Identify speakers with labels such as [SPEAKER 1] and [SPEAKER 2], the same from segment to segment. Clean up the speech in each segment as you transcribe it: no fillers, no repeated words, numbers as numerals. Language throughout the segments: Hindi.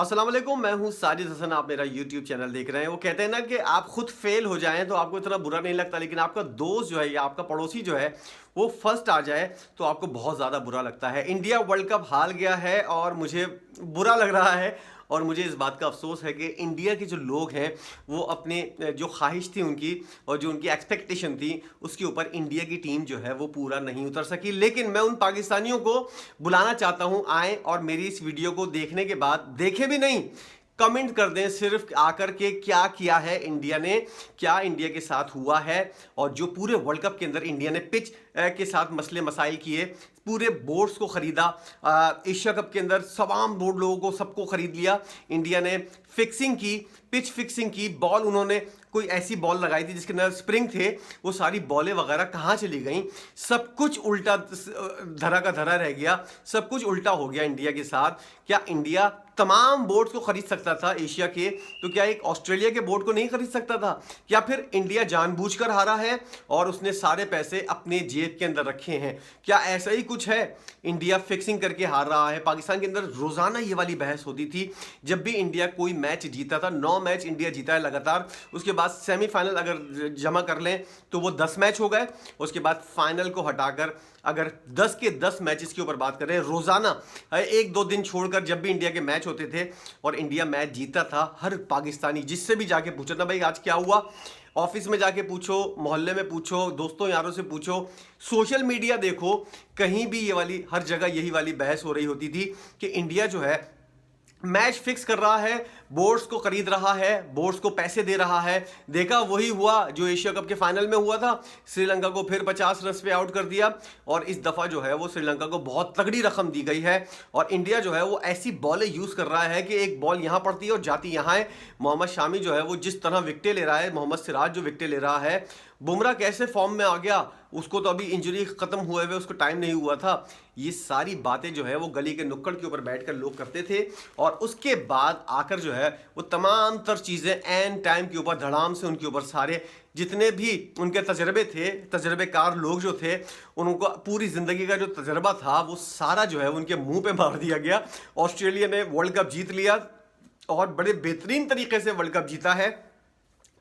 [SPEAKER 1] अस्सलाम वालेकुम, मैं हूं साजिद हसन। आप मेरा यूट्यूब चैनल देख रहे हैं। वो कहते हैं ना कि आप खुद फेल हो जाएं तो आपको इतना बुरा नहीं लगता, लेकिन आपका दोस्त जो है या आपका पड़ोसी जो है वो फर्स्ट आ जाए तो आपको बहुत ज़्यादा बुरा लगता है। इंडिया वर्ल्ड कप हार गया है और मुझे बुरा लग रहा है और मुझे इस बात का अफसोस है कि इंडिया के जो लोग हैं वो अपने जो ख्वाहिश थी उनकी और जो उनकी एक्सपेक्टेशन थी उसके ऊपर इंडिया की टीम जो है वो पूरा नहीं उतर सकी। लेकिन मैं उन पाकिस्तानियों को बुलाना चाहता हूं, आए और मेरी इस वीडियो को देखने के बाद, देखे भी नहीं, कमेंट कर दें सिर्फ आकर के क्या किया है इंडिया ने, क्या इंडिया के साथ हुआ है। और जो पूरे वर्ल्ड कप के अंदर इंडिया ने पिच के साथ मसले मसाइल किए, पूरे बोर्ड्स को खरीदा, एशिया कप के अंदर तमाम बोर्ड लोगों को सबको खरीद लिया। इंडिया ने फिक्सिंग की, पिच फिक्सिंग की, बॉल उन्होंने कोई ऐसी बॉल लगाई थी जिसके अंदर स्प्रिंग थे, वो सारी बॉलें वगैरह कहाँ चली गई। सब कुछ उल्टा धरा का धरा रह गया, सब कुछ उल्टा हो गया इंडिया के साथ। क्या इंडिया तमाम बोर्ड्स को खरीद सकता था एशिया के, तो क्या एक ऑस्ट्रेलिया के बोर्ड को नहीं खरीद सकता था? क्या फिर इंडिया जानबूझकर हारा है और उसने सारे पैसे अपने जेब के अंदर रखे हैं? क्या ऐसा ही कुछ है? इंडिया फिक्सिंग करके हार रहा है। पाकिस्तान के अंदर रोजाना ये वाली बहस होती थी जब भी इंडिया कोई मैच जीता था। 9 मैच इंडिया जीता है लगातार, उसके बाद सेमीफाइनल अगर जमा कर लें तो वो 10 मैच हो गए। उसके बाद फाइनल को हटाकर अगर 10 के 10 मैचेस के ऊपर बात करें रोजाना, एक दो दिन छोड़कर जब भी इंडिया के मैच होते थे और इंडिया मैच जीता था, हर पाकिस्तानी जिससे भी जाके पूछा था भाई आज क्या हुआ, ऑफिस में जाके पूछो, मोहल्ले में पूछो, दोस्तों यारों से पूछो, सोशल मीडिया देखो, कहीं भी ये वाली, हर जगह यही वाली बहस हो रही होती थी कि इंडिया जो है मैच फिक्स कर रहा है, बोर्ड्स को खरीद रहा है, बोर्ड्स को पैसे दे रहा है। देखा वही हुआ जो एशिया कप के फाइनल में हुआ था। श्रीलंका को फिर 50 रन पे आउट कर दिया और इस दफा जो है वो श्रीलंका को बहुत तगड़ी रकम दी गई है और इंडिया जो है वो ऐसी बॉलें यूज कर रहा है कि एक बॉल यहां पड़ती है और जाती यहां है। मोहम्मद शामी जो है वो जिस तरह विकेटें ले रहा है, मोहम्मद सिराज जो विकेटें ले रहा है, बुमराह कैसे फॉर्म में आ गया, उसको तो अभी इंजरी खत्म हुए हुए उसको टाइम नहीं हुआ था। ये सारी बातें जो है वो गली के नुक्कड़ के ऊपर बैठकर लोग करते थे और उसके बाद आकर जो है वो तमाम तर चीज़ें एन टाइम के ऊपर धड़ाम से उनके ऊपर सारे जितने भी उनके तजर्बे थे, तजर्बेकार लोग जो थे, उनको पूरी ज़िंदगी का जो तजर्बा था वो सारा जो है उनके मुंह पे मार दिया गया। ऑस्ट्रेलिया ने वर्ल्ड कप जीत लिया और बड़े बेहतरीन तरीके से वर्ल्ड कप जीता है।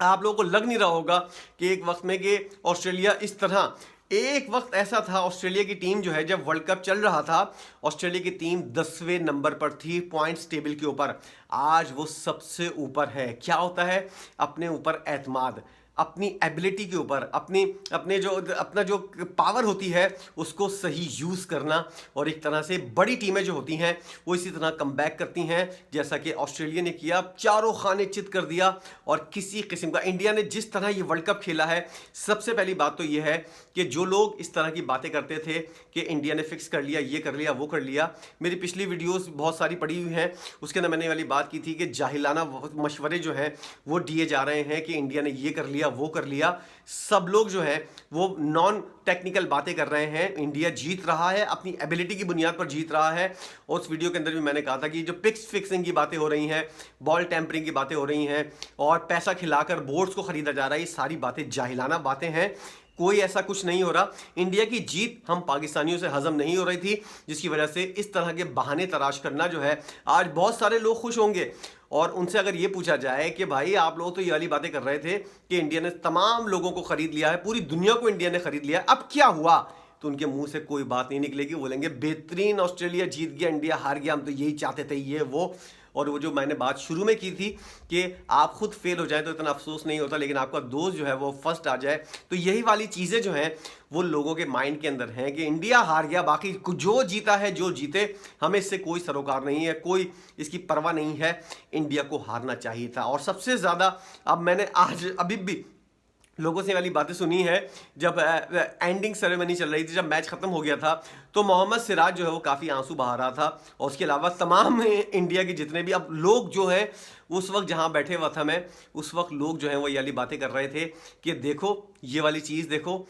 [SPEAKER 1] आप लोगों को लग नहीं रहा होगा कि एक वक्त में कि ऑस्ट्रेलिया इस तरह, एक वक्त ऐसा था ऑस्ट्रेलिया की टीम जो है जब वर्ल्ड कप चल रहा था, ऑस्ट्रेलिया की टीम 10वें नंबर पर थी पॉइंट्स टेबल के ऊपर। आज वो सबसे ऊपर है। क्या होता है? अपने ऊपर एतमाद, अपनी एबिलिटी के ऊपर, अपना जो पावर होती है उसको सही यूज़ करना। और एक तरह से बड़ी टीमें जो होती हैं वो इसी तरह कमबैक करती हैं, जैसा कि ऑस्ट्रेलिया ने किया, चारों खाने चित कर दिया। और किसी किस्म का इंडिया ने जिस तरह ये वर्ल्ड कप खेला है, सबसे पहली बात तो ये है कि जो लोग इस तरह की बातें करते थे कि इंडिया ने फिक्स कर लिया, ये कर लिया, वो कर लिया, मेरी पिछली वीडियोस बहुत सारी पड़ी हुई हैं, उसके अंदर मैंने वाली बात की थी कि जाहिलाना मशवरे जो हैं वो दिए जा रहे हैं कि इंडिया ने ये कर लिया, वो कर लिया। सब लोग जो है वो नॉन टेक्निकल बातें कर रहे हैं। इंडिया जीत रहा है, अपनी एबिलिटी की बुनियाद पर जीत रहा है। और उस वीडियो के अंदर भी मैंने कहा था कि जो पिच फिक्सिंग की बातें हो रही हैं, बॉल टेम्परिंग की बातें हो रही हैं और पैसा खिलाकर बोर्ड्स को खरीदा जा रहा है, ये सारी बातें जाहिलाना बातें हैं। कोई ऐसा कुछ नहीं हो रहा। इंडिया की जीत हम पाकिस्तानियों से हजम नहीं हो रही थी, जिसकी वजह से इस तरह के बहाने तलाश करना जो है, आज बहुत सारे लोग खुश होंगे और उनसे अगर ये पूछा जाए कि भाई आप लोग तो ये वाली बातें कर रहे थे कि इंडिया ने तमाम लोगों को खरीद लिया है, पूरी दुनिया को इंडिया ने खरीद लिया, अब क्या हुआ? तो उनके मुंह से कोई बात नहीं निकलेगी। बोलेंगे बेहतरीन ऑस्ट्रेलिया जीत गया, इंडिया हार गया, हम तो यही चाहते थे, ये वो। और वो जो मैंने बात शुरू में की थी कि आप खुद फेल हो जाए तो इतना अफसोस नहीं होता, लेकिन आपका दोस्त जो है वो फर्स्ट आ जाए, तो यही वाली चीज़ें जो हैं वो लोगों के माइंड के अंदर हैं कि इंडिया हार गया, बाकी जो जीता है जो जीते, हमें इससे कोई सरोकार नहीं है, कोई इसकी परवाह नहीं है। इंडिया को हारना चाहिए था। और सबसे ज़्यादा अब मैंने आज अभी भी लोगों से वाली बातें सुनी है, जब एंडिंग सेरेमनी चल रही थी, जब मैच खत्म हो गया था, तो मोहम्मद सिराज जो है वो काफ़ी आंसू बहा रहा था और उसके अलावा तमाम इंडिया के जितने भी अब लोग जो है, उस वक्त जहां बैठे हुआ था मैं, उस वक्त लोग जो है वो ये वाली बातें कर रहे थे कि देखो ये वाली चीज़ देखो,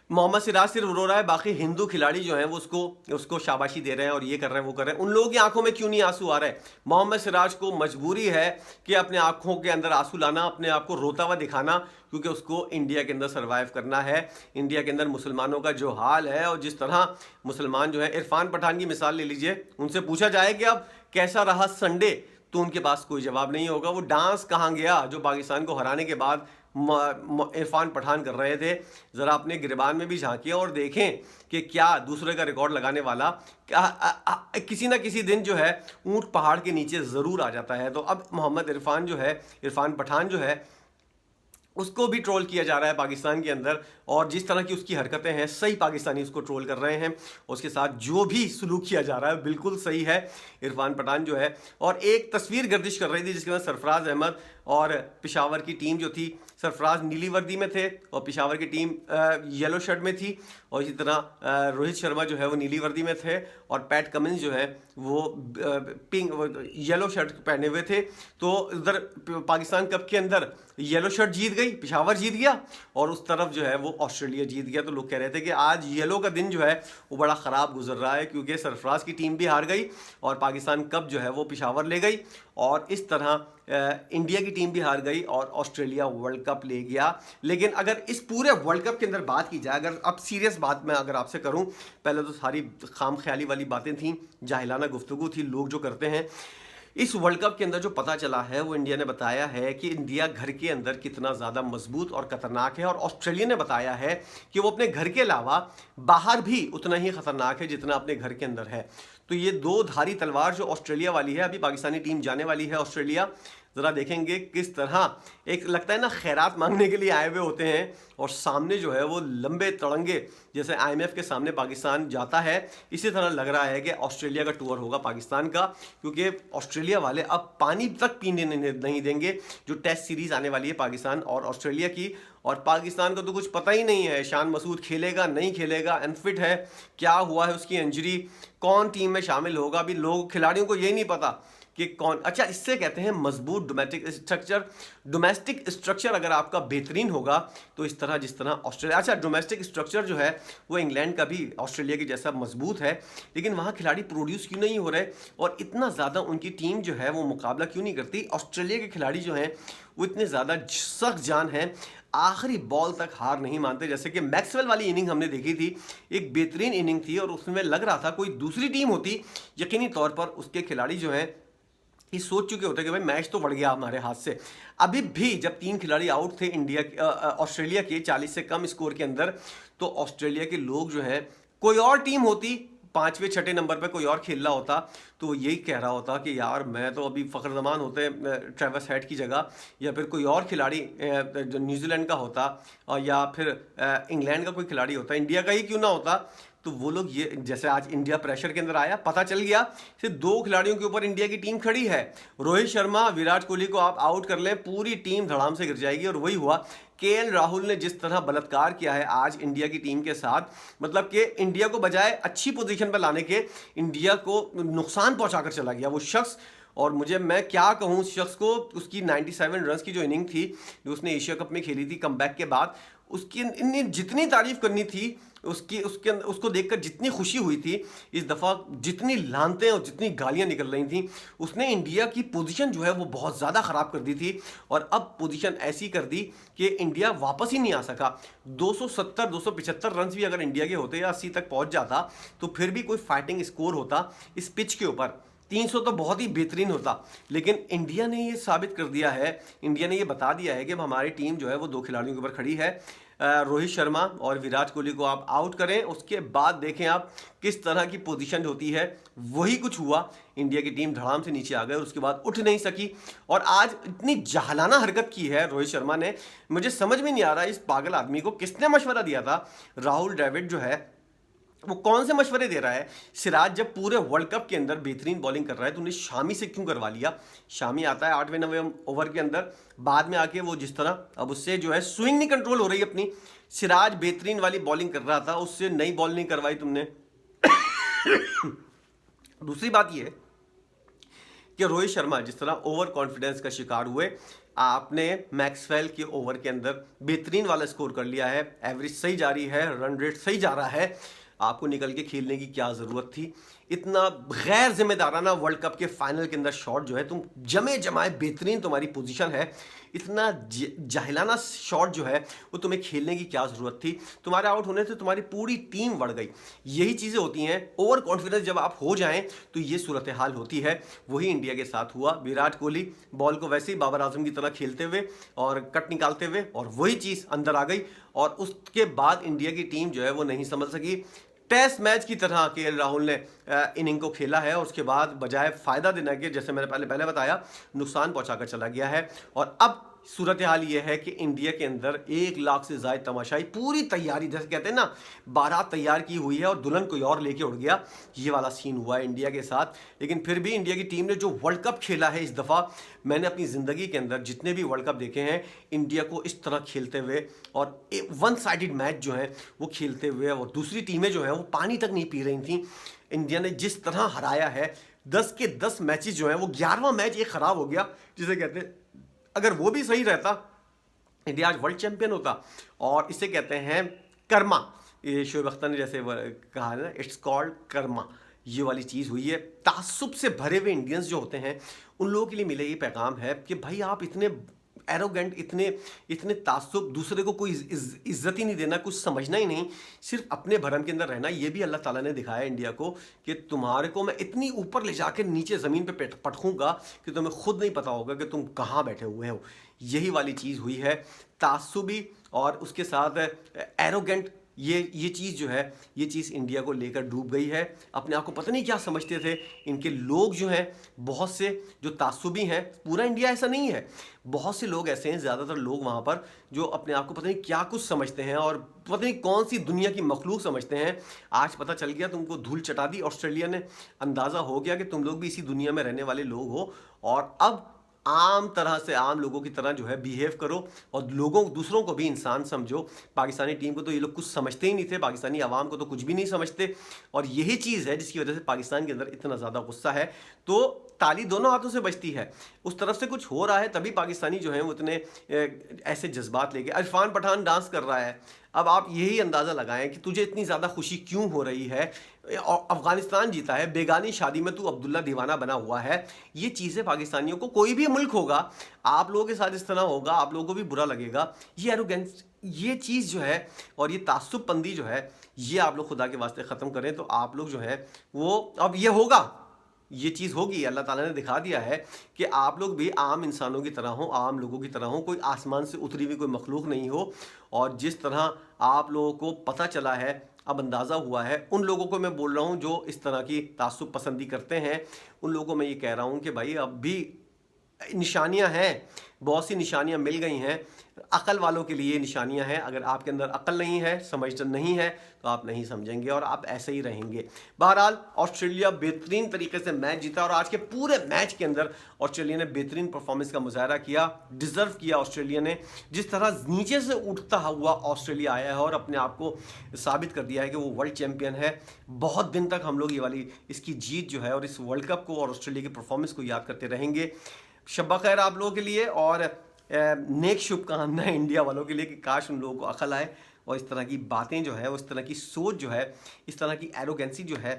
[SPEAKER 1] मोहम्मद सिराज सिर्फ रो रहा है, बाकी हिंदू खिलाड़ी जो हैं वो उसको शाबाशी दे रहे हैं और ये कर रहे हैं, वो कर रहे हैं। उन लोगों की आंखों में क्यों नहीं आंसू आ रहे? मोहम्मद सिराज को मजबूरी है कि अपने आंखों के अंदर आंसू लाना, अपने आप को रोता हुआ दिखाना, क्योंकि उसको इंडिया के अंदर सर्वाइव करना है। इंडिया के अंदर मुसलमानों का जो हाल है और जिस तरह मुसलमान जो है, इरफान पठान की मिसाल ले लीजिए, उनसे पूछा जाए कि अब कैसा रहा संडे, तो उनके पास कोई जवाब नहीं होगा। वो डांस कहाँ गया जो पाकिस्तान को हराने के बाद इरफान पठान कर रहे थे। ज़रा अपने गिरबान में भी झांकिए और देखें कि क्या दूसरे का रिकॉर्ड लगाने वाला किसी ना किसी दिन जो है ऊंट पहाड़ के नीचे ज़रूर आ जाता है। तो अब मोहम्मद इरफान पठान जो है उसको भी ट्रोल किया जा रहा है पाकिस्तान के अंदर, और जिस तरह की उसकी हरकतें हैं सही पाकिस्तानी उसको ट्रोल कर रहे हैं। उसके साथ जो भी सलूक किया जा रहा है बिल्कुल सही है। इरफान पठान जो है, और एक तस्वीर गर्दिश कर रही थी जिसके अंदर सरफराज अहमद और पेशावर की टीम जो थी, सरफराज नीली वर्दी में थे और पेशावर की टीम येलो शर्ट में थी, और इसी तरह रोहित शर्मा जो है वो नीली वर्दी में थे और पैट कमिंस जो है वो पिंक येलो शर्ट पहने हुए थे। तो इधर पाकिस्तान कप के अंदर येलो शर्ट जीत गई, पेशावर जीत गया, और उस तरफ जो है वो ऑस्ट्रेलिया जीत गया। तो लोग कह रहे थे कि आज येलो का दिन जो है वो बड़ा ख़राब गुजर रहा है, क्योंकि सरफराज की टीम भी हार गई और पाकिस्तान कप जो है वो पेशावर ले गई, और इस तरह इंडिया की टीम भी हार गई और ऑस्ट्रेलिया वर्ल्ड कप ले गया। लेकिन अगर इस पूरे वर्ल्ड कप के अंदर बात की जाए, अगर अब सीरियस बात मैं अगर आपसे करूं, पहले तो सारी खाम ख्याली वाली बातें थी, जाहिलाना गुफ्तगू थी, लोग जो करते हैं। इस वर्ल्ड कप के अंदर जो पता चला है वो इंडिया ने बताया है कि इंडिया घर के अंदर कितना ज़्यादा मजबूत और खतरनाक है, और ऑस्ट्रेलिया ने बताया है कि वो अपने घर के अलावा बाहर भी उतना ही खतरनाक है जितना अपने घर के अंदर है। तो ये दो धारी तलवार जो ऑस्ट्रेलिया वाली है, अभी पाकिस्तानी टीम जाने वाली है ऑस्ट्रेलिया, ज़रा देखेंगे किस तरह एक लगता है ना खैरात मांगने के लिए आए हुए होते हैं, और सामने जो है वो लंबे तड़ंगे जैसे IMF के सामने पाकिस्तान जाता है, इसी तरह लग रहा है कि ऑस्ट्रेलिया का टूर होगा पाकिस्तान का, क्योंकि ऑस्ट्रेलिया वाले अब पानी तक पीने नहीं देंगे। जो टेस्ट सीरीज़ आने वाली है पाकिस्तान और ऑस्ट्रेलिया की, और पाकिस्तान को तो कुछ पता ही नहीं है शान मसूद खेलेगा नहीं खेलेगा, अनफिट है, क्या हुआ है उसकी इंजरी, कौन टीम में शामिल होगा, अभी लोग खिलाड़ियों को ये नहीं पता कि कौन। अच्छा, इससे कहते हैं मजबूत डोमेस्टिक स्ट्रक्चर अगर आपका बेहतरीन होगा तो इस तरह जिस तरह ऑस्ट्रेलिया, अच्छा डोमेस्टिक स्ट्रक्चर जो है वो इंग्लैंड का भी ऑस्ट्रेलिया के जैसा मजबूत है, लेकिन वहाँ खिलाड़ी प्रोड्यूस क्यों नहीं हो रहे और इतना ज़्यादा उनकी टीम जो है वो मुकाबला क्यों नहीं करती। ऑस्ट्रेलिया के खिलाड़ी जो हैं वो इतने ज़्यादा सख्त जान हैं, आखिरी बॉल तक हार नहीं मानते। जैसे कि मैक्सवेल वाली इनिंग हमने देखी थी, एक बेहतरीन इनिंग थी, और उसमें लग रहा था कोई दूसरी टीम होती यकीनी तौर पर उसके खिलाड़ी जो हैं ये सोच चुके होते कि भाई मैच तो बढ़ गया हमारे हाथ से। अभी भी जब 3 खिलाड़ी आउट थे ऑस्ट्रेलिया के 40 से कम स्कोर के अंदर, तो ऑस्ट्रेलिया के लोग जो हैं, कोई और टीम होती 5वें 6ठे नंबर पे कोई और खेल रहा होता तो वो यही कह रहा होता कि यार मैं तो अभी फ़खर जमान होते ट्रेविस हेड की जगह, या फिर कोई और खिलाड़ी जो न्यूजीलैंड का होता, और या फिर इंग्लैंड का कोई खिलाड़ी होता, इंडिया का ही क्यों ना होता, तो वो लोग ये जैसे आज इंडिया प्रेशर के अंदर आया, पता चल गया सिर्फ 2 खिलाड़ियों के ऊपर इंडिया की टीम खड़ी है, रोहित शर्मा विराट कोहली को आप आउट कर लें पूरी टीम धड़ाम से गिर जाएगी। और वही हुआ, KL राहुल ने जिस तरह बलात्कार किया है आज इंडिया की टीम के साथ, मतलब कि इंडिया को बजाय अच्छी पोजीशन पर लाने के इंडिया को नुकसान पहुंचाकर चला गया वो शख्स। और मैं क्या कहूँ उस शख्स को, उसकी 97 रन की जो इनिंग थी जो उसने एशिया कप में खेली थी कमबैक के बाद, उसकी जितनी तारीफ करनी थी उसको देखकर जितनी खुशी हुई थी, इस दफ़ा जितनी लानतें और जितनी गालियां निकल रही थी, उसने इंडिया की पोजीशन जो है वो बहुत ज़्यादा ख़राब कर दी थी। और अब पोजीशन ऐसी कर दी कि इंडिया वापस ही नहीं आ सका। 270-275 रन भी अगर इंडिया के होते या 80 तक पहुंच जाता तो फिर भी कोई फाइटिंग स्कोर होता इस पिच के ऊपर। 300 तो बहुत ही बेहतरीन होता, लेकिन इंडिया ने ये साबित कर दिया है, इंडिया ने ये बता दिया है कि हमारी टीम जो है वो 2 खिलाड़ियों के ऊपर खड़ी है। रोहित शर्मा और विराट कोहली को आप आउट करें, उसके बाद देखें आप किस तरह की पोजीशन होती है। वही कुछ हुआ, इंडिया की टीम धड़ाम से नीचे आ गई, उसके बाद उठ नहीं सकी। और आज इतनी जाहलाना हरकत की है रोहित शर्मा ने, मुझे समझ में नहीं आ रहा इस पागल आदमी को किसने मशवरा दिया था। राहुल द्रविड़ जो है वो कौन से मशवरे दे रहा है। सिराज जब पूरे वर्ल्ड कप के अंदर बेहतरीन बॉलिंग कर रहा है तो उन्हें शामी से क्यों करवा लिया। शामी आता है 8वें-9वें ओवर के अंदर, बाद में आके वो जिस तरह अब उससे जो है स्विंग नहीं कंट्रोल हो रही अपनी। सिराज बेहतरीन वाली बॉलिंग कर रहा था, उससे नई बॉल नहीं करवाई तुमने। दूसरी बात ये कि रोहित शर्मा जिस तरह ओवर कॉन्फिडेंस का शिकार हुए, आपने मैक्सवेल के ओवर के अंदर बेहतरीन वाला स्कोर कर लिया है, एवरेज सही जा रही है, रन रेट सही जा रहा है, आपको निकल के खेलने की क्या ज़रूरत थी। इतना गैर जिम्मेदाराना वर्ल्ड कप के फाइनल के अंदर शॉट जो है, तुम जमे जमाए बेहतरीन तुम्हारी पोजीशन है, इतना जाहिलाना शॉट जो है वो तुम्हें खेलने की क्या ज़रूरत थी। तुम्हारे आउट होने से तुम्हारी पूरी टीम बढ़ गई। यही चीज़ें होती हैं, ओवर कॉन्फिडेंस जब आप हो जाएं तो ये सूरत हाल होती है। वही इंडिया के साथ हुआ। विराट कोहली बॉल को वैसे ही बाबर आजम की तरह खेलते हुए और कट निकालते हुए, और वही चीज़ अंदर आ गई, और उसके बाद इंडिया की टीम जो है वो नहीं समझ सकी। टेस्ट मैच की तरह केएल राहुल ने इनिंग को खेला है, और उसके बाद बजाय फ़ायदा देने के, जैसे मैंने पहले बताया, नुकसान पहुंचाकर चला गया है। और अब सूरत हाल ये है कि इंडिया के अंदर 1 लाख से ज़्यादा तमाशाई, पूरी तैयारी, जैसे कहते हैं ना, बारात तैयार की हुई है और दुल्हन कोई और लेके उड़ गया, ये वाला सीन हुआ है इंडिया के साथ। लेकिन फिर भी इंडिया की टीम ने जो वर्ल्ड कप खेला है इस दफ़ा, मैंने अपनी ज़िंदगी के अंदर जितने भी वर्ल्ड कप देखे हैं, इंडिया को इस तरह खेलते हुए और वन साइडेड मैच जो है वो खेलते हुए, और दूसरी टीमें जो हैं वो पानी तक नहीं पी रही थी, इंडिया ने जिस तरह हराया है। 10 के 10 मैचेस जो हैं वो 11वां मैच एक ख़राब हो गया, जिसे कहते हैं, अगर वो भी सही रहता इंडिया आज वर्ल्ड चैंपियन होता। और इसे कहते हैं कर्मा। ये शोएब अख्तर ने जैसे कहा है ना, इट्स कॉल्ड कर्मा। ये वाली चीज़ हुई है। तासुब से भरे हुए इंडियंस जो होते हैं, उन लोगों के लिए मिले ये पैगाम है कि भाई आप इतने एरोगेंट, इतने तासुब, दूसरे को कोई इज्जत ही नहीं देना, कुछ समझना ही नहीं, सिर्फ अपने भरम के अंदर रहना। ये भी अल्लाह ताला ने दिखाया इंडिया को कि तुम्हारे को मैं इतनी ऊपर ले जाकर नीचे ज़मीन पे पटकूंगा कि तुम्हें खुद नहीं पता होगा कि तुम कहाँ बैठे हुए हो। यही वाली चीज़ हुई है। तासुबी और उसके साथ एरोगेंट, ये चीज़ जो है, ये चीज़ इंडिया को लेकर डूब गई है। अपने आप को पता नहीं क्या समझते थे इनके लोग जो हैं, बहुत से जो तासुबी हैं। पूरा इंडिया ऐसा नहीं है, बहुत से लोग ऐसे हैं, ज़्यादातर लोग वहाँ पर, जो अपने आप को पता नहीं क्या कुछ समझते हैं और पता नहीं कौन सी दुनिया की मखलूक समझते हैं। आज पता चल गया, तुमको धूल चटा दी ऑस्ट्रेलिया ने, अंदाज़ा हो गया कि तुम लोग भी इसी दुनिया में रहने वाले लोग हो, और अब आम तरह से आम लोगों की तरह जो है बिहेव करो, और दूसरों को भी इंसान समझो। पाकिस्तानी टीम को तो ये लोग कुछ समझते ही नहीं थे, पाकिस्तानी आवाम को तो कुछ भी नहीं समझते, और यही चीज़ है जिसकी वजह से पाकिस्तान के अंदर इतना ज़्यादा गुस्सा है। तो ताली दोनों हाथों से बजती है, उस तरफ से कुछ हो रहा है, तभी पाकिस्तानी जो है वो इतने ऐसे जज्बात लेके। इरफान पठान डांस कर रहा है। अब आप यही अंदाज़ा लगाएं कि तुझे इतनी ज़्यादा खुशी क्यों हो रही है। अफगानिस्तान जीता है, बेगानी शादी में तू अब्दुल्ला दीवाना बना हुआ है। ये चीज़ें पाकिस्तानियों को, कोई भी मुल्क होगा, आप लोगों के साथ इस तरह होगा, आप लोगों को भी बुरा लगेगा। ये एरोगेंस, ये चीज़ जो है, और ये तासुबबंदी जो है, ये आप लोग खुदा के वास्ते ख़त्म करें। तो आप लोग जो है वो, अब ये होगा, ये चीज़ होगी। अल्लाह ताला ने दिखा दिया है कि आप लोग भी आम इंसानों की तरह हो, आम लोगों की तरह हो, कोई आसमान से उतरी हुई कोई मखलूक नहीं हो। और जिस तरह आप लोगों को पता चला है, अब अंदाज़ा हुआ है, उन लोगों को मैं बोल रहा हूँ जो इस तरह की तासुब पसंदी करते हैं, उन लोगों को मैं ये कह रहा हूँ कि भाई अब भी निशानियां हैं, बहुत सी निशानियां मिल गई हैं। अकल वालों के लिए निशानियां हैं। अगर आपके अंदर अकल नहीं है, समझ नहीं है, तो आप नहीं समझेंगे और आप ऐसे ही रहेंगे। बहरहाल ऑस्ट्रेलिया बेहतरीन तरीके से मैच जीता, और आज के पूरे मैच के अंदर ऑस्ट्रेलिया ने बेहतरीन परफॉर्मेंस का मुजाहरा किया, डिज़र्व किया ऑस्ट्रेलिया ने। जिस तरह नीचे से उठता हुआ ऑस्ट्रेलिया आया है और अपने आप को साबित कर दिया है कि वो वर्ल्ड चैंपियन है। बहुत दिन तक हम लोग ये वाली इसकी जीत जो है और इस वर्ल्ड कप को और ऑस्ट्रेलिया की परफॉर्मेंस को याद करते रहेंगे। शब्बा खैर आप लोगों के लिए, और नेक शुभकामनाएं इंडिया वालों के लिए कि काश उन लोगों को अकल आए और इस तरह की बातें जो है, उस तरह की सोच जो है, इस तरह की एरोगेंसी जो है,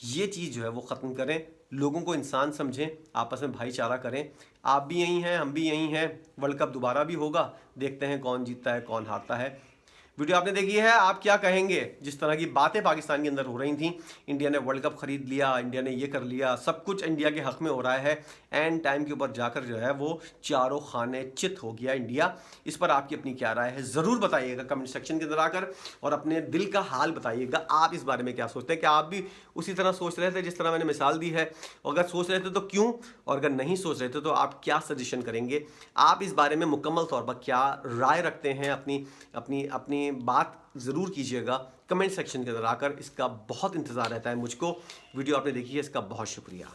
[SPEAKER 1] ये चीज़ जो है वो ख़त्म करें। लोगों को इंसान समझें, आपस में भाईचारा करें। आप भी यहीं हैं, हम भी यहीं हैं। वर्ल्ड कप दोबारा भी होगा, देखते हैं कौन जीतता है, कौन हारता है। वीडियो आपने देखी है, आप क्या कहेंगे? जिस तरह की बातें पाकिस्तान के अंदर हो रही थी, इंडिया ने वर्ल्ड कप खरीद लिया, इंडिया ने ये कर लिया, सब कुछ इंडिया के हक में हो रहा है, एंड टाइम के ऊपर जाकर जो है वो चारों खाने चित हो गया इंडिया। इस पर आपकी अपनी क्या राय है, ज़रूर बताइएगा कमेंट सेक्शन के अंदर आकर, और अपने दिल का हाल बताइएगा। आप इस बारे में क्या सोचते हैं? क्या आप भी उसी तरह सोच रहे थे जिस तरह मैंने मिसाल दी है? और अगर सोच रहे थे तो क्यों, और अगर नहीं सोच रहे थे तो आप क्या सजेशन करेंगे? आप इस बारे में मुकम्मल तौर पर क्या राय रखते हैं? अपनी अपनी अपनी बात ज़रूर कीजिएगा कमेंट सेक्शन के अंदर आकर। इसका बहुत इंतज़ार रहता है मुझको। वीडियो आपने देखी है, इसका बहुत शुक्रिया।